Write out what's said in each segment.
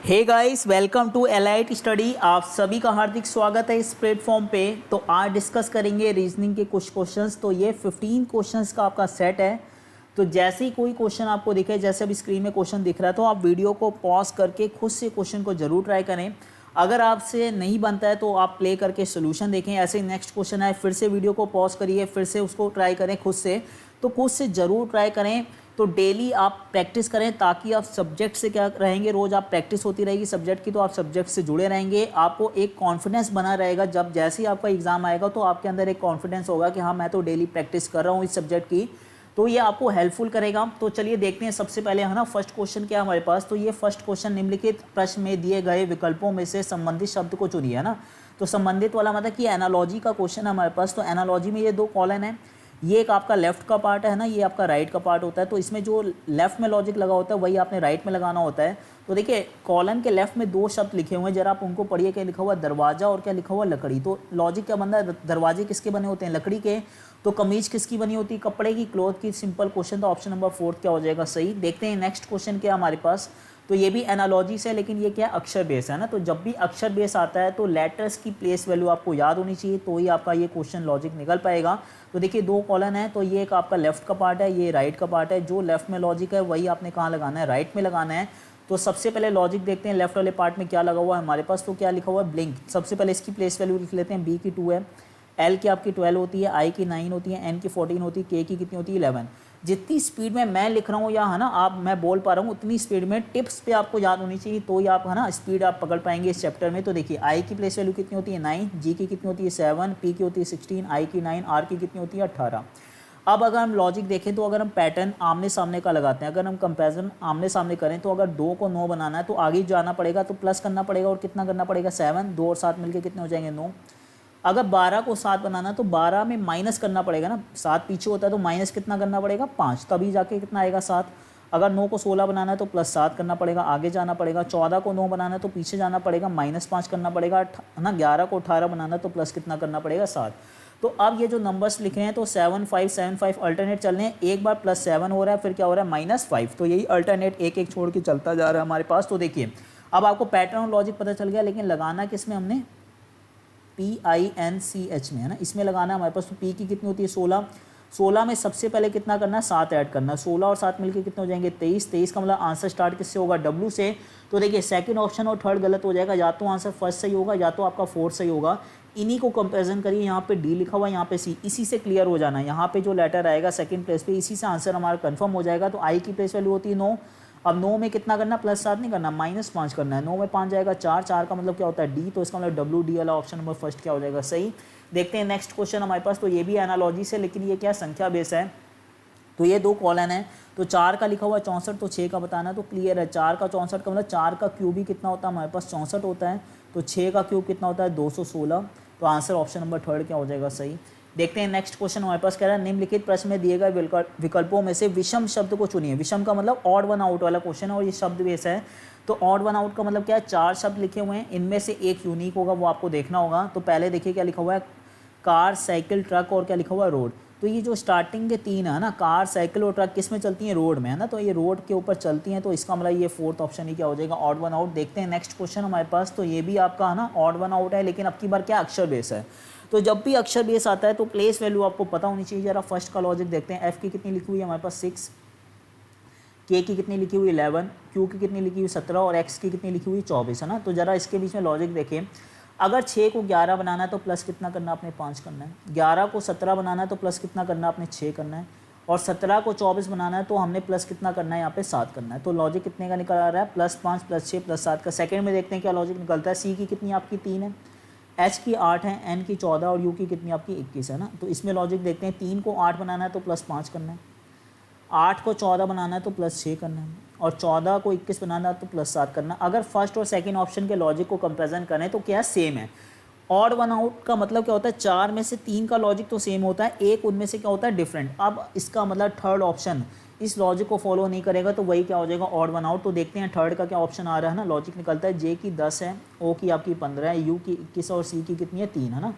Hey guys, welcome to elite study. आप सभी का हार्दिक स्वागत है इस प्लेटफॉर्म पे। तो आज डिस्कस करेंगे रीजनिंग के कुछ क्वेश्चंस। तो ये 15 क्वेश्चंस का आपका सेट है। तो जैसे ही कोई क्वेश्चन आपको दिखे, जैसे अभी स्क्रीन में क्वेश्चन दिख रहा है, तो आप वीडियो को पॉज करके खुद से क्वेश्चन को जरूर ट्राई करें। अगर आपसे नहीं बनता है तो आप प्ले करके सोल्यूशन देखें। ऐसे ही नेक्स्ट क्वेश्चन आए, फिर से वीडियो को पॉज करिए, फिर से उसको ट्राई करें खुद से। तो खुद से ज़रूर ट्राई करें। तो डेली आप प्रैक्टिस करें ताकि आप सब्जेक्ट से क्या रहेंगे, रोज़ आप प्रैक्टिस होती रहेगी सब्जेक्ट की, तो आप सब्जेक्ट से जुड़े रहेंगे। आपको एक कॉन्फिडेंस बना रहेगा। जब जैसे ही आपका एग्ज़ाम आएगा तो आपके अंदर एक कॉन्फिडेंस होगा कि हाँ, मैं तो डेली प्रैक्टिस कर रहा हूँ इस सब्जेक्ट की। तो ये आपको हेल्पफुल करेगा। तो चलिए देखते हैं सबसे पहले, है ना, फर्स्ट क्वेश्चन क्या है हमारे पास। तो ये फर्स्ट क्वेश्चन, निम्नलिखित प्रश्न में दिए गए विकल्पों में से संबंधित शब्द को चुनिए, है ना। तो संबंधित वाला मतलब कि एनालॉजी का क्वेश्चन है हमारे पास। तो एनालॉजी में ये दो कॉलन है, ये एक आपका लेफ्ट का पार्ट है ना, ये आपका राइट का पार्ट होता है। तो इसमें जो लेफ्ट में लॉजिक लगा होता है वही आपने राइट में लगाना होता है। तो देखिए, कॉलन के लेफ्ट में दो शब्द लिखे हुए हैं, जरा आप उनको पढ़िए। क्या लिखा हुआ है? दरवाजा, और क्या लिखा हुआ है? लकड़ी। तो लॉजिक क्या बनता है? दरवाजे किसके बने होते हैं? लकड़ी के। तो कमीज किसकी बनी होती है? कपड़े की, क्लॉथ की। Simple question. तो ऑप्शन नंबर 4 क्या हो जाएगा सही। देखते हैं नेक्स्ट क्वेश्चन क्या हमारे पास। तो ये भी एनालॉजी से, लेकिन ये क्या है? अक्षर बेस है ना। तो जब भी अक्षर बेस आता है तो लेटर्स की प्लेस वैल्यू आपको याद होनी चाहिए, तो ही आपका ये क्वेश्चन लॉजिक निकल पाएगा। तो देखिए, दो कॉलन है, तो ये एक आपका लेफ्ट का पार्ट है, ये राइट का पार्ट है। जो लेफ्ट में लॉजिक है वही आपने कहाँ लगाना है? राइट में लगाना है। तो सबसे पहले लॉजिक देखते हैं लेफ्ट वाले पार्ट में क्या लगा हुआ है हमारे पास। तो क्या लिखा हुआ है? ब्लिंक। सबसे पहले इसकी प्लेस वैल्यू लिख लेते हैं। बी की 2 है, एल की आपकी 12 होती है, आई की 9 होती है, एन की 14 होती है, के की कितनी होती है? 11। जितनी स्पीड में मैं लिख रहा हूँ या, है ना, आप मैं बोल पा रहा हूँ, उतनी स्पीड में टिप्स पे आपको याद होनी चाहिए, तो ही आप, है ना, स्पीड आप पकड़ पाएंगे इस चैप्टर में। तो देखिए, आई की प्लेस वैल्यू कितनी होती है? 9, जी की कितनी होती है? 7, पी की होती है 16, आई की 9, आर की कितनी होती है? 18। अब अगर हम लॉजिक देखें तो अगर हम पैटर्न आमने सामने का लगाते हैं, अगर हम कंपैरिजन आमने सामने करें, तो अगर 2 को 9 बनाना है तो आगे जाना पड़ेगा, तो प्लस करना पड़ेगा, और कितना करना पड़ेगा? 7। 2 और 7 मिलके कितने हो जाएंगे? 9। अगर 12 को 7 बनाना तो 12 में माइनस करना पड़ेगा ना, 7 पीछे होता है तो माइनस कितना करना पड़ेगा? 5, तभी जाके कितना आएगा? 7। अगर 9 को 16 बनाना है तो प्लस 7 करना पड़ेगा, आगे जाना पड़ेगा। 14 को 9 बनाना है तो पीछे जाना पड़ेगा, माइनस 5 करना पड़ेगा, है ना। 11 को 18 बनाना है तो प्लस कितना करना पड़ेगा? 7। तो अब ये जो नंबर्स लिख रहे हैं तो 7 5 7 5 अल्टरनेट चल रहे हैं। एक बार +7 हो रहा है, फिर क्या हो रहा है? -5। तो यही अल्टरनेट एक एक छोड़ के चलता जा रहा है हमारे पास। तो देखिए, अब आपको पैटर्न और लॉजिक पता चल गया, लेकिन लगाना किस में हमने? PINCH में, है ना, इसमें लगाना है हमारे पास। तो पी की कितनी होती है? 16। 16 में सबसे पहले कितना करना है? 7 ऐड करना है। 16 और 7 मिलके कितने हो जाएंगे? 23। 23 का मतलब आंसर स्टार्ट किससे होगा? W से। तो देखिए, सेकंड ऑप्शन और थर्ड गलत हो जाएगा, या तो आंसर फर्स्ट सही होगा या तो आपका फोर्थ सही होगा। इन्हीं को कंपेरिजन करिए। यहाँ पे डी लिखा हुआ है, यहाँ पे सी, इसी से क्लियर हो जाना है। यहाँ पे जो लेटर आएगा सेकंड प्लेस पे, इसी से आंसर हमारा कंफर्म हो जाएगा। तो आई की प्लेस वैल्यू होती है 9। अब 9 में कितना करना? +7 नहीं करना, -5 करना है। 9 में 5 जाएगा 4, 4 का मतलब क्या होता है? डी। तो इसका मतलब WD वाला ऑप्शन नंबर फर्स्ट क्या हो जाएगा सही। देखते हैं नेक्स्ट क्वेश्चन हमारे पास। तो ये भी एनालॉजी से, लेकिन ये क्या? संख्या बेस है। तो ये दो कॉलन है, तो 4 का लिखा हुआ है 64, तो 6 का बताना। तो क्लियर है, 4 का 64 का मतलब 4 का क्यूब ही कितना होता है हमारे पास? 64 होता है। तो 6 का क्यूब कितना होता है? 216। तो आंसर ऑप्शन नंबर थर्ड क्या हो जाएगा सही। देखते हैं नेक्स्ट क्वेश्चन हमारे पास कह रहा है, निम्नलिखित प्रश्न में दिए गए विकल्पों में से विषम शब्द को चुनिए। विषम का मतलब ऑड वन आउट वाला क्वेश्चन है, और ये शब्द बेस है। तो ऑड वन आउट का मतलब क्या है? 4 शब्द लिखे हुए हैं, इनमें से एक यूनिक होगा, वो आपको देखना होगा। तो पहले देखिए क्या लिखा हुआ है? कार, साइकिल, ट्रक, और क्या लिखा हुआ है? रोड। तो ये जो स्टार्टिंग के 3 है ना, कार, साइकिल और ट्रक, किस में चलती हैं? रोड में, है ना। तो ये रोड के ऊपर चलती हैं, तो इसका मतलब ये फोर्थ ऑप्शन ही क्या हो जाएगा? Odd one out. देखते हैं नेक्स्ट क्वेश्चन हमारे पास। तो ये भी आपका, है ना, ऑड वन आउट है, लेकिन अब की बार क्या? अक्षर बेस है। तो जब भी अक्षर बेस आता है तो प्लेस वैल्यू आपको पता होनी चाहिए। जरा फर्स्ट का लॉजिक देखते हैं। एफ की कितनी लिखी हुई है हमारे पास? 6, के की कितनी लिखी हुई? 11, क्यू की कितनी लिखी हुई? 17, और एक्स की कितनी लिखी हुई? 24, है ना। तो जरा इसके बीच में लॉजिक देखें। अगर 6 को 11 बनाना है तो प्लस कितना करना? आपने 5 करना है। 11 को 17 बनाना है तो प्लस कितना करना? आपने 6 करना है। और 17 को 24 बनाना है तो हमने प्लस कितना करना है? यहाँ पे 7 करना है। तो लॉजिक कितने का निकल आ रहा है? +5 +6 +7 का। सेकंड में देखते हैं क्या लॉजिक निकलता है। सी की कितनी आपकी? 3 है, एच की 8 है, एन की 14, और यू की कितनी आपकी? 21 है ना। तो इसमें लॉजिक देखते हैं। 3 को 8 बनाना है तो +5 करना है, 8 को 14 बनाना है तो +6 करना है, और 14 को 21 बनाना है तो +7 करना। अगर फर्स्ट और सेकंड ऑप्शन के लॉजिक को कंपेरिजन करें तो क्या सेम है। ऑड वन आउट का मतलब क्या होता है? 4 में से 3 का लॉजिक तो सेम होता है, एक उनमें से क्या होता है? डिफरेंट। अब इसका मतलब थर्ड ऑप्शन इस लॉजिक को फॉलो नहीं करेगा, तो वही क्या हो जाएगा? Odd one out. तो देखते हैं थर्ड का क्या ऑप्शन आ रहा है ना। लॉजिक निकलता है, जे की 10 है, ओ की आपकी 15 है, यू की 21 और सी की कितनी है? 3, है ना।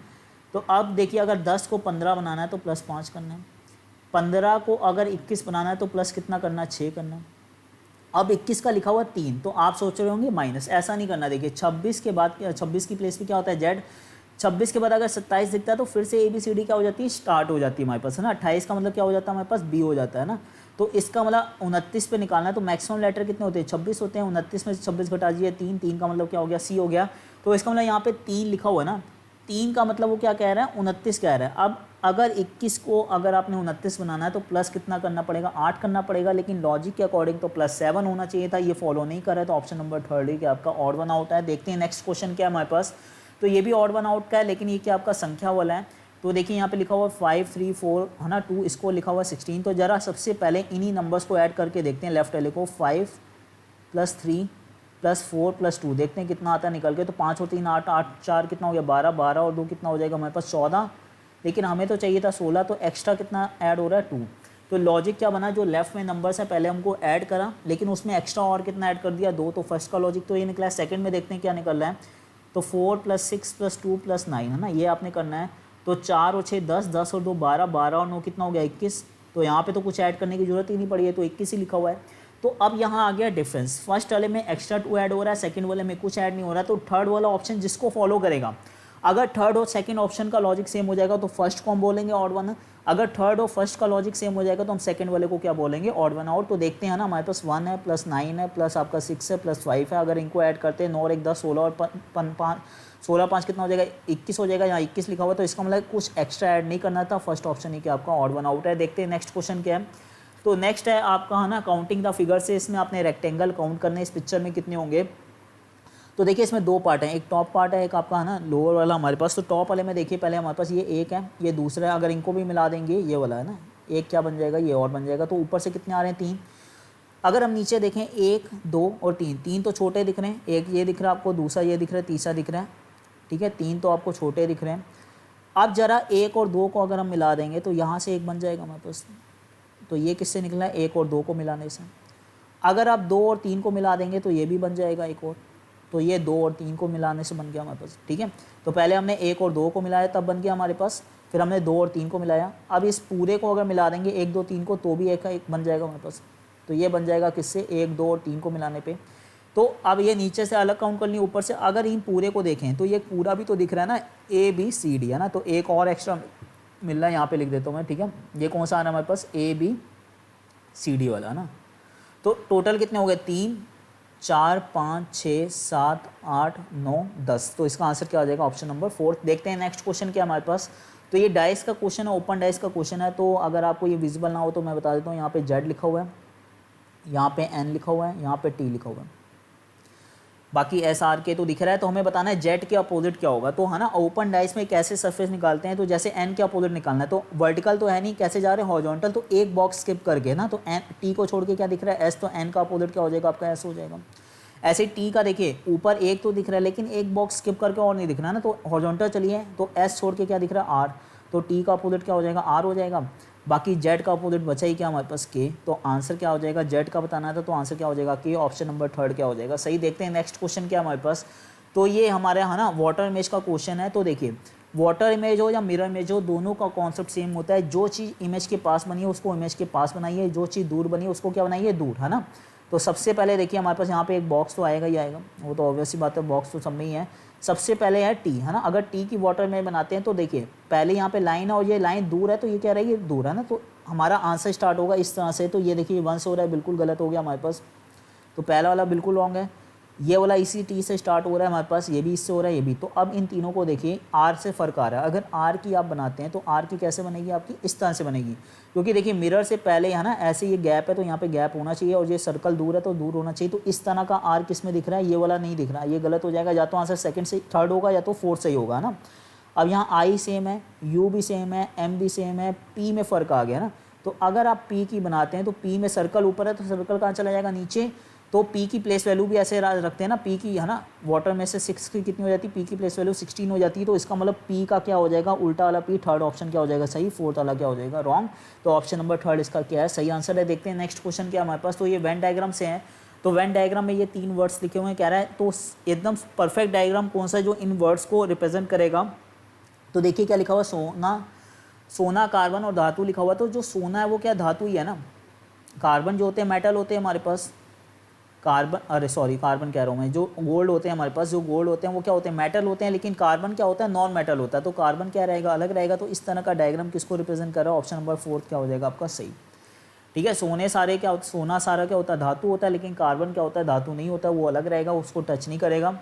तो अब देखिए, अगर 10 को 15 बनाना है तो +5 करना है, 15 को अगर 21 बनाना है तो प्लस कितना करना है? 6 करना है, अब 21 का लिखा हुआ 3, तो आप सोच रहे होंगे माइनस, ऐसा नहीं करना। देखिए 26 के बाद 26 की प्लेस पे क्या होता है जेड, 26 के बाद अगर 27 दिखता है तो फिर से ABCD क्या हो जाती है, स्टार्ट हो जाती है हमारे पास, है ना। 28 का मतलब क्या हो जाता है हमारे पास, B हो जाता है ना। तो इसका मतलब 29 पे निकालना है, तो मैक्सिमम लेटर कितने होते हैं, 26 होते हैं। 29 में से 26 घटा दीजिए 3, 3 का मतलब क्या हो गया, C हो गया। तो इसका मतलब यहाँ पे 3 लिखा हुआ है ना, 3 का मतलब वो क्या कह रहा है, 29 कह रहा है। अब अगर 21 को अगर आपने 29 बनाना है तो प्लस कितना करना पड़ेगा, 8 करना पड़ेगा, लेकिन लॉजिक के अकॉर्डिंग तो +7 होना चाहिए था, ये फॉलो नहीं कर रहा है, तो ऑप्शन नंबर 3 ही क्या आपका ऑड वन आउट है। देखते हैं नेक्स्ट क्वेश्चन क्या है हमारे पास। तो ये भी ऑड वन आउट का है, लेकिन ये क्या आपका संख्या वाला है। तो देखिए यहाँ पे लिखा हुआ 5, 3, 4 है ना, 2, इसको लिखा हुआ 16। तो ज़रा सबसे पहले इन्हीं नंबर्स को ऐड करके देखते हैं, लेफ्ट वाले को। 5 + 3 + 4 + 2, देखते हैं कितना आता है निकल के। तो 5 और 3 8, 8 4 कितना हो गया 12, 12 और 2 कितना हो जाएगा हमारे पास 14, लेकिन हमें तो चाहिए था 16, तो एक्स्ट्रा कितना ऐड हो रहा है 2। तो लॉजिक क्या बना, जो लेफ्ट में नंबर्स है पहले हमको ऐड करा, लेकिन उसमें एक्स्ट्रा और कितना ऐड कर दिया 2। तो फर्स्ट का लॉजिक तो ये निकला है। सेकंड में देखते हैं क्या निकल रहा है। तो 4 + 6 + 2 + 9 है ना, ये आपने करना है। तो 4 और 6 10, 10 और 2 12, 12 और 9 कितना हो गया 21। तो यहाँ पे तो कुछ ऐड करने की जरूरत ही नहीं पड़ी है, तो 21 ही लिखा हुआ है। तो अब यहाँ आ गया डिफरेंस, फर्स्ट वाले में एक्स्ट्रा 2 ऐड हो रहा है, सेकंड वाले में कुछ ऐड नहीं हो रहा है। तो थर्ड वाला ऑप्शन जिसको फॉलो करेगा, अगर थर्ड और सेकंड ऑप्शन का लॉजिक सेम हो जाएगा तो फर्स्ट को हम बोलेंगे ऑड वन। अगर थर्ड और फर्स्ट का लॉजिक सेम हो जाएगा तो हम सेकंड वाले को क्या बोलेंगे, ऑड वन आउट। तो देखते हैं ना, हमारे पास 1 है + 9 है + आपका 6 है + 5 है। अगर इनको ऐड करते हैं 9 और 1 10, 16 और 5 16 5 कितना हो जाएगा 21 हो जाएगा। यहाँ 21 लिखा हुआ, तो इसका मतलब कुछ एक्स्ट्रा ऐड नहीं करना था। फर्स्ट ऑप्शन ही क्या आपका ऑड वन आउट है। देखते हैं नेक्स्ट क्वेश्चन क्या है। तो नेक्स्ट है आपका, है ना, काउंटिंग द फिगर से। इसमें आपने रेक्टेंगल काउंट करने, इस पिक्चर में कितने होंगे। तो देखिए इसमें 2 पार्ट हैं, एक टॉप पार्ट है, एक आपका, है ना, लोअर वाला हमारे पास। तो टॉप वाले में देखिए पहले हमारे पास ये एक है, ये दूसरा है। अगर इनको भी मिला देंगे, ये वाला है ना, एक क्या बन जाएगा, ये और बन जाएगा। तो ऊपर से कितने आ रहे हैं 3। अगर हम नीचे देखें 1 2 और 3, 3 तो छोटे दिख रहे हैं, एक ये दिख रहा है आपको, दूसरा ये दिख रहा है, तीसरा दिख रहा है, ठीक है। 3 तो आपको छोटे दिख रहे हैं। अब जरा 1 और 2 को अगर हम मिला देंगे तो यहाँ से 1 बन जाएगा हमारे पास। तो ये किससे निकला है, 1 और 2 को मिलाने से। अगर आप 2 और 3 को मिला देंगे तो ये भी बन जाएगा एक और। तो ये 2 और 3 को मिलाने से बन गया हमारे पास, ठीक है। तो पहले हमने 1 और 2 को मिलाया तब बन गया हमारे पास, फिर हमने 2 और 3 को मिलाया। अब इस पूरे को अगर मिला देंगे 1 2 3 को, तो भी एक बन जाएगा हमारे पास। तो ये बन जाएगा किससे, 1 2 और 3 को मिलाने पे। तो अब ये नीचे से अलग काउंट कर ली, ऊपर से अगर इन पूरे को देखें तो ये पूरा भी तो दिख रहा है ना, ABCD है ना। तो एक और एक्स्ट्रा मिल रहा है, यहाँ पे लिख देता हूँ मैं, ठीक है। ये कौन सा आ रहा है हमारे पास, ABCD वाला, है ना। तो टोटल कितने हो गए, 3 4 5 6 7 8 9 10। तो इसका आंसर क्या आ जाएगा, ऑप्शन नंबर 4। देखते हैं नेक्स्ट क्वेश्चन क्या हमारे पास। तो ये डाइस का क्वेश्चन है, ओपन डाइस का क्वेश्चन है। तो अगर आपको ये विजिबल ना हो तो मैं बता देता हूँ, यहाँ पे Z लिखा हुआ है, यहाँ पे N लिखा हुआ है, यहाँ पे T लिखा हुआ है, बाकी SRK तो दिख रहा है। तो हमें बताना है Z के अपोजिट क्या होगा। तो है ना, ओपन डाइस में कैसे सरफेस निकालते हैं। तो जैसे N के अपोजिट निकालना है, तो वर्टिकल तो है नहीं, कैसे जा रहे हैं, हॉरिजॉन्टल। तो एक बॉक्स स्किप करके ना, तो T को छोड़ के क्या दिख रहा है, S। तो N का अपोजिट क्या हो जाएगा आपका, S हो जाएगा। ऐसे T का देखिए ऊपर एक तो दिख रहा है, लेकिन एक बॉक्स स्किप करके और नहीं दिख रहा है ना। तो हॉरिजॉन्टल चलिए, तो S छोड़ के क्या दिख रहा है, R। तो T का अपोजिट क्या हो जाएगा, R हो जाएगा। बाकी Z का अपोजिट बचा ही क्या हमारे पास, K। तो आंसर क्या हो जाएगा, Z का बताना था, तो आंसर क्या हो जाएगा, K। ऑप्शन नंबर 3 क्या हो जाएगा, सही। देखते हैं नेक्स्ट क्वेश्चन क्या हमारे पास। तो ये हमारे, है ना, वाटर इमेज का क्वेश्चन है। तो देखिए वाटर इमेज हो या मिरर इमेज हो, दोनों का कॉन्सेप्ट सेम होता है। जो चीज़ इमेज के पास बनी है उसको इमेज के पास बनाइए, जो चीज़ दूर बनी है उसको क्या बनाइए, दूर, है ना। तो सबसे पहले देखिए हमारे पास यहाँ पे एक बॉक्स तो आएगा ही आएगा, वो तो ऑब्वियस सी बात है, बॉक्स तो सब में ही है। सबसे पहले है T, है ना। अगर T की वाटर में बनाते हैं तो देखिए पहले यहाँ पे लाइन है और ये लाइन दूर है, तो ये क्या रहेगी, दूर, है ना। तो हमारा आंसर स्टार्ट होगा इस तरह से। तो ये देखिए 1 से हो रहा है, बिल्कुल गलत हो गया हमारे पास। तो पहला वाला बिल्कुल रॉन्ग है। ये वाला इसी T से स्टार्ट हो रहा है हमारे पास, ये भी इससे हो रहा है, ये भी। तो अब इन तीनों को देखिए, R से फ़र्क आ रहा है। अगर R की आप बनाते हैं तो R की कैसे बनेगी आपकी, इस तरह से बनेगी। क्योंकि देखिए मिरर से पहले, है ना, ऐसे ये गैप है तो यहाँ पे गैप होना चाहिए, और ये सर्कल दूर है तो दूर होना चाहिए। तो इस तरह का R किस में दिख रहा है, ये वाला नहीं दिख रहा है, ये गलत हो जाएगा। या तो आंसर सेकंड से थर्ड होगा या तो फोर्थ से ही होगा, है ना। अब यहाँ I सेम है, U भी सेम है, M भी सेम है, P में फ़र्क आ गया ना। तो अगर आप P की बनाते हैं तो P में सर्कल ऊपर है तो सर्कल कहाँ चला जाएगा, नीचे। तो P की प्लेस वैल्यू भी ऐसे रखते हैं ना, P की, है ना, वाटर में से 6 की कितनी हो जाती है, P की प्लेस वैल्यू 16 हो जाती है। तो इसका मतलब P का क्या हो जाएगा, उल्टा वाला P। थर्ड ऑप्शन क्या हो जाएगा, सही। फोर्थ वाला क्या हो जाएगा, रॉन्ग। तो ऑप्शन नंबर 3 इसका क्या है, सही आंसर है। देखते हैं नेक्स्ट क्वेश्चन क्या हमारे पास। तो ये वेन डायग्राम से है। तो वेन डायग्राम में ये 3 वर्ड्स लिखे हुए हैं, कह रहा है तो एकदम परफेक्ट डायग्राम कौन सा है जो इन वर्ड्स को रिप्रेजेंट करेगा। तो देखिए क्या लिखा हुआ, सोना कार्बन और धातु लिखा हुआ। तो जो सोना है वो क्या धातु ही है ना, कार्बन जो होते हैं मेटल होते हैं हमारे पास, कार्बन, अरे सॉरी कार्बन कह रहा हूँ मैं, जो गोल्ड होते हैं हमारे पास, जो गोल्ड होते हैं वो क्या होते हैं, मेटल होते हैं, लेकिन कार्बन क्या होता है, नॉन मेटल होता है। तो कार्बन क्या रहेगा, अलग रहेगा। तो इस तरह का डायग्राम किसको रिप्रेजेंट कर रहा है, ऑप्शन नंबर 4 क्या हो जाएगा आपका सही। ठीक है, सोना सारा क्या होता है, धातु होता है, लेकिन कार्बन क्या होता है, धातु नहीं होता, वो अलग रहेगा, उसको टच नहीं करेगा।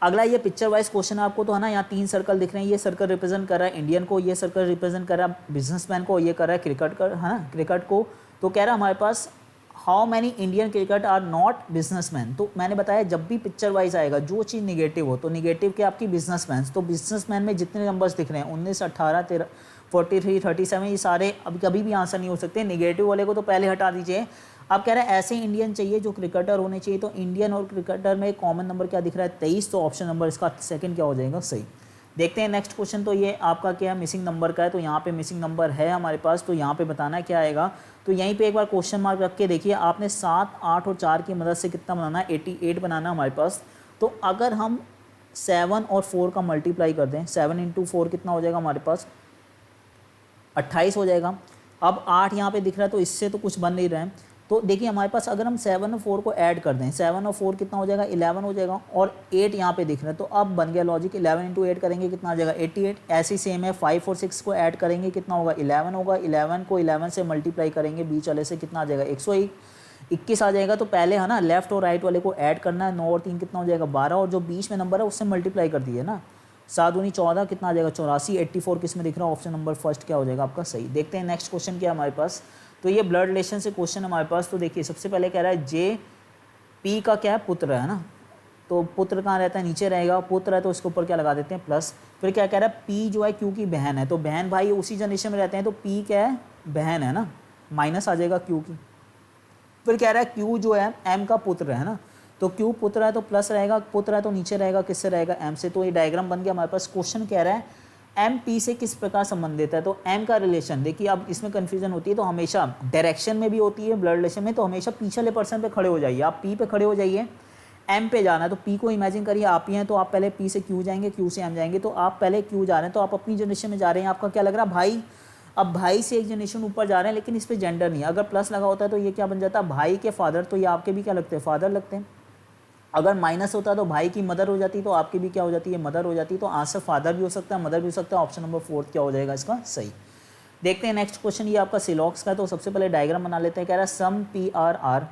अगला ये पिक्चर वाइज क्वेश्चन आपको तो है ना, यहाँ 3 सर्कल दिख रहे हैं, ये सर्कल रिप्रेजेंट कर रहा है इंडियन को, ये सर्कल रिप्रेजेंट कर रहा है बिजनेसमैन को, ये कर रहा है क्रिकेट का, है ना, क्रिकेट को। तो कह रहा है हमारे पास how many Indian cricket are not businessman. तो मैंने बताया जब भी पिक्चर वाइज आएगा जो चीज़ निगेटिव हो, तो निगेटिव के आपकी बिजनेसमैन, तो बिजनेसमैन में जितने नंबर्स दिख रहे हैं 19, 18, 13, 43, 37, ये सारे अब कभी भी आंसर नहीं हो सकते। निगेटिव वाले को तो पहले हटा दीजिए। अब कह रहा है ऐसे इंडियन चाहिए जो क्रिकेटर होने चाहिए। तो इंडियन और क्रिकेटर में कॉमन नंबर क्या दिख रहा है, 23। तो ऑप्शन नंबर इसका सेकंड क्या हो जाएगा सही। देखते हैं नेक्स्ट क्वेश्चन। तो ये आपका क्या है, मिसिंग नंबर का है। तो यहाँ पे मिसिंग नंबर है हमारे पास, तो यहाँ पे बताना है क्या आएगा। तो यहीं पे एक बार क्वेश्चन मार्क रख के देखिए, आपने 7, 8 और 4 की मदद से कितना बनाना है, 88 बनाना है हमारे पास। तो अगर हम 7 और 4 का मल्टीप्लाई कर दें, 7 इंटू 4 कितना हो जाएगा हमारे पास, 28 हो जाएगा। अब 8 यहाँ पे दिख रहा है, तो इससे तो कुछ बन नहीं रहा है। तो देखिए हमारे पास अगर हम 7 और 4 को ऐड कर दें, 7 और 4 कितना हो जाएगा, 11 हो जाएगा। और 8 यहाँ पे दिख रहा है, तो अब बन गया लॉजिक, 11 इंटू 8 करेंगे कितना आ जाएगा, 88। ऐसे ही सेम है, 5 और 6 को ऐड करेंगे कितना होगा, 11 होगा। 11 को 11 से मल्टीप्लाई करेंगे बीच वाले से, कितना आ जाएगा, 101, 21 आ जाएगा। तो पहले है ना लेफ्ट और राइट वाले को ऐड करना है, 9 और 3 कितना हो जाएगा, 12, और जो बीच में नंबर है उससे मल्टीप्लाई कर दिए ना, 7 दूनी 14, कितना आ जाएगा, 84। 84 किस में दिख रहा है, ऑप्शन नंबर फर्स्ट क्या हो जाएगा आपका सही। देखते हैं नेक्स्ट क्वेश्चन क्या है हमारे पास। तो ये ब्लड रिलेशन से क्वेश्चन हमारे पास। तो देखिए सबसे पहले कह रहा है जे पी का क्या है, पुत्र है ना। तो पुत्र कहाँ रहता है, नीचे रहेगा, पुत्र है तो इसके ऊपर क्या लगा देते हैं, प्लस। फिर क्या कह रहा है, पी जो है क्यू की बहन है। तो बहन भाई उसी जनरेशन में रहते हैं, तो पी क्या है, बहन है ना, माइनस आ जाएगा क्यू की। फिर कह रहा है क्यू जो है एम का पुत्र है ना। तो क्यू पुत्र है तो प्लस रहेगा, पुत्र है तो नीचे रहेगा, किससे रहेगा, एम से। तो ये डायग्राम बन गया हमारे पास। क्वेश्चन कह रहा है एम पी से किस प्रकार संबंधित है। तो एम का रिलेशन देखिए, अब इसमें कंफ्यूजन होती है, तो हमेशा डायरेक्शन में भी होती है ब्लड रिलेशन में, तो हमेशा पीछे वाले पर्सन पे खड़े हो जाइए। आप पी पे खड़े हो जाइए, एम पे जाना है। तो पी को इमेजिन करिए आप ही हैं, तो आप पहले पी से क्यू जाएंगे, क्यू से एम जाएंगे। तो आप पहले क्यू जा रहे हैं, तो आप अपनी जनरेशन में जा रहे हैं। आपका क्या लग रहा है, भाई। अब भाई से एक जनरेशन ऊपर जा रहे हैं, लेकिन इस पर जेंडर नहीं है। अगर प्लस लगा होता है तो ये क्या बन जाता है, भाई के फादर। तो ये आपके भी क्या लगते हैं, फादर लगते हैं। अगर माइनस होता है तो भाई की मदर हो जाती, तो आपकी भी क्या हो जाती है, मदर हो जाती। तो आंसर फादर भी हो सकता है, मदर भी हो सकता है। ऑप्शन नंबर 4 क्या हो जाएगा इसका सही। देखते हैं नेक्स्ट क्वेश्चन, ये आपका सिलॉक्स का। तो सबसे पहले डायग्राम बना लेते हैं। कह रहा है सम पी आर आर,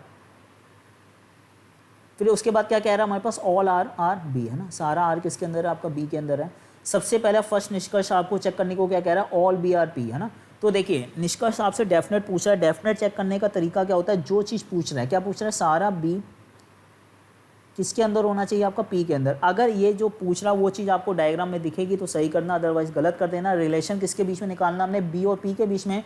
फिर उसके बाद क्या कह रहा है हमारे पास, ऑल आर आर बी है ना। सारा आर किसके अंदर है, आपका बी के अंदर है। सबसे पहले फर्स्ट निष्कर्ष आपको चेक करने को क्या कह रहा है, ऑल बी आर पी है ना। तो देखिए निष्कर्ष आपसे डेफिनेट पूछ रहा है। डेफिनेट चेक करने का तरीका क्या होता है, जो चीज़ पूछ रहा है, क्या पूछ रहा है, सारा बी किसके अंदर होना चाहिए, आपका पी के अंदर। अगर ये जो पूछ रहा वो चीज़ आपको डायग्राम में दिखेगी तो सही करना, अदरवाइज गलत कर देना। रिलेशन किसके बीच में निकालना हमने, बी और पी के बीच में।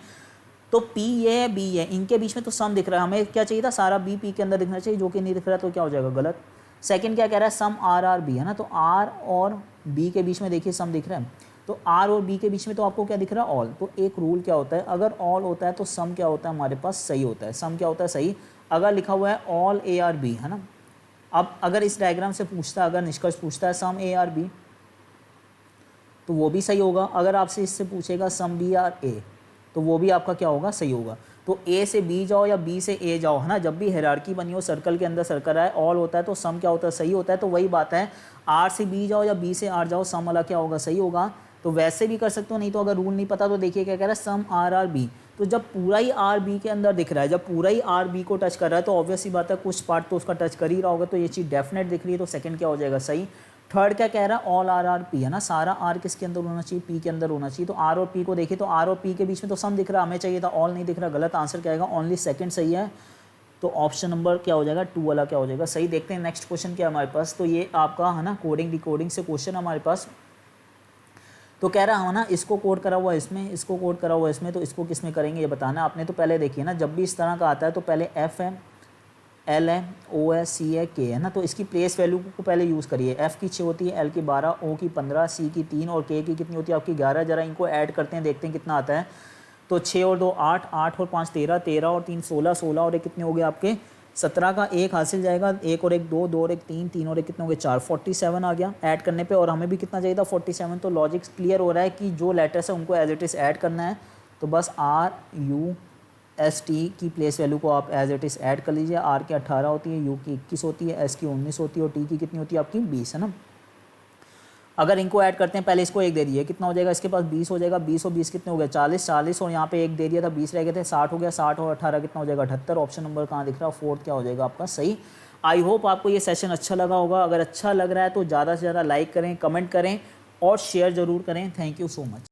तो पी ये है, बी है, इनके बीच में तो सम दिख रहा है। हमें क्या चाहिए था, सारा बी पी के अंदर दिखना चाहिए, जो कि नहीं दिख रहा तो क्या हो जाएगा, गलत। सेकंड क्या कह रहा है, सम आर आर बी है ना। तो आर और बी के बीच में देखिए सम दिख रहा है, तो आर और बी के बीच में तो आपको क्या दिख रहा है, ऑल। तो एक रूल क्या होता है, अगर ऑल होता है तो सम क्या होता है हमारे पास, सही होता है। सम क्या होता है, सही। अगर लिखा हुआ है ऑल ए आर बी है ना, अब अगर इस डायग्राम से पूछता है, अगर निष्कर्ष पूछता है सम ए आर बी, तो वो भी सही होगा। अगर आपसे इससे पूछेगा सम बी आर ए, तो वो भी आपका क्या होगा, सही होगा। तो ए से बी जाओ या बी से ए जाओ है ना, जब भी हायरार्की बनी हो, सर्कल के अंदर सर्कल आए, ऑल होता है तो सम क्या होता है, सही होता है। तो वही बात है, आर से बी जाओ या बी से आर जाओ, सम वाला क्या होगा, सही होगा। तो वैसे भी कर सकते हो, नहीं तो अगर रूल नहीं पता तो देखिए क्या कह रहा है, सम आर आर बी। तो जब पूरा ही आर बी के अंदर दिख रहा है, जब पूरा ही आर बी को टच कर रहा है, तो ऑब्वियस ही बात है कुछ पार्ट तो उसका टच कर ही रहा होगा। तो ये चीज़ डेफिनेट दिख रही है, तो सेकंड क्या हो जाएगा, सही। थर्ड क्या कह रहा है, ऑल आर आर पी है ना, सारा आर किसके अंदर होना चाहिए, पी के अंदर होना चाहिए। तो आर और पी को देखिए, तो आर और पी के बीच में तो सम दिख रहा है, हमें चाहिए था ऑल नहीं दिख रहा, गलत। आंसर क्या आएगा, ओनली सेकंड सही है। तो ऑप्शन नंबर क्या हो जाएगा, 2 वाला क्या हो जाएगा, सही। देखते हैं नेक्स्ट क्वेश्चन क्या है हमारे पास। तो ये आपका है ना कोडिंग डिकोडिंग से क्वेश्चन हमारे पास। तो कह रहा है ना, इसको कोड करा हुआ है इसमें, इसको कोड करा हुआ है इसमें, तो इसको किस में करेंगे ये बताना आपने। तो पहले देखिए ना, जब भी इस तरह का आता है तो पहले एफ है, एल है, ओ है, सी है, के है ना। तो इसकी प्लेस वैल्यू को पहले यूज़ करिए। एफ की 6 होती है, एल की 12, ओ की 15, सी की 3 और के की कितनी होती है आपकी 11। जरा इनको ऐड करते हैं, देखते हैं कितना आता है। तो 6 और 2 8, 8 और 5 13, 13 और 3 16, 16 और एक कितने हो गए आपके 17 का एक हासिल जाएगा, 1 और 1 2, 2 और 1 3, 3 और 1 कितने हो गए 4, 47 आ गया ऐड करने पे। और हमें भी कितना चाहिए था 47। तो लॉजिक क्लियर हो रहा है कि जो लेटर्स है उनको एज इट इज़ ऐड करना है। तो बस आर यू एस टी की प्लेस वैल्यू को आप एज इट इज़ ऐड कर लीजिए। आर की 18 होती है, यू की 21 होती है, एस की 19 होती है और टी की कितनी होती है आपकी 20 है ना। अगर इनको ऐड करते हैं, पहले इसको एक दे दिए, कितना हो जाएगा इसके पास 20 हो जाएगा, 20 और 20 कितने हो गए 40, 40 और यहाँ पे एक दे दिया था 20 रह गए थे 60 हो गया, 60 और 18 कितना हो जाएगा 78। ऑप्शन नंबर कहाँ दिख रहा है, फोर्थ क्या हो जाएगा आपका सही। आई होप आपको ये सेशन अच्छा लगा होगा। अगर अच्छा लग रहा है तो ज़्यादा से ज़्यादा लाइक करें, कमेंट करें और शेयर ज़रूर करें। Thank you so much.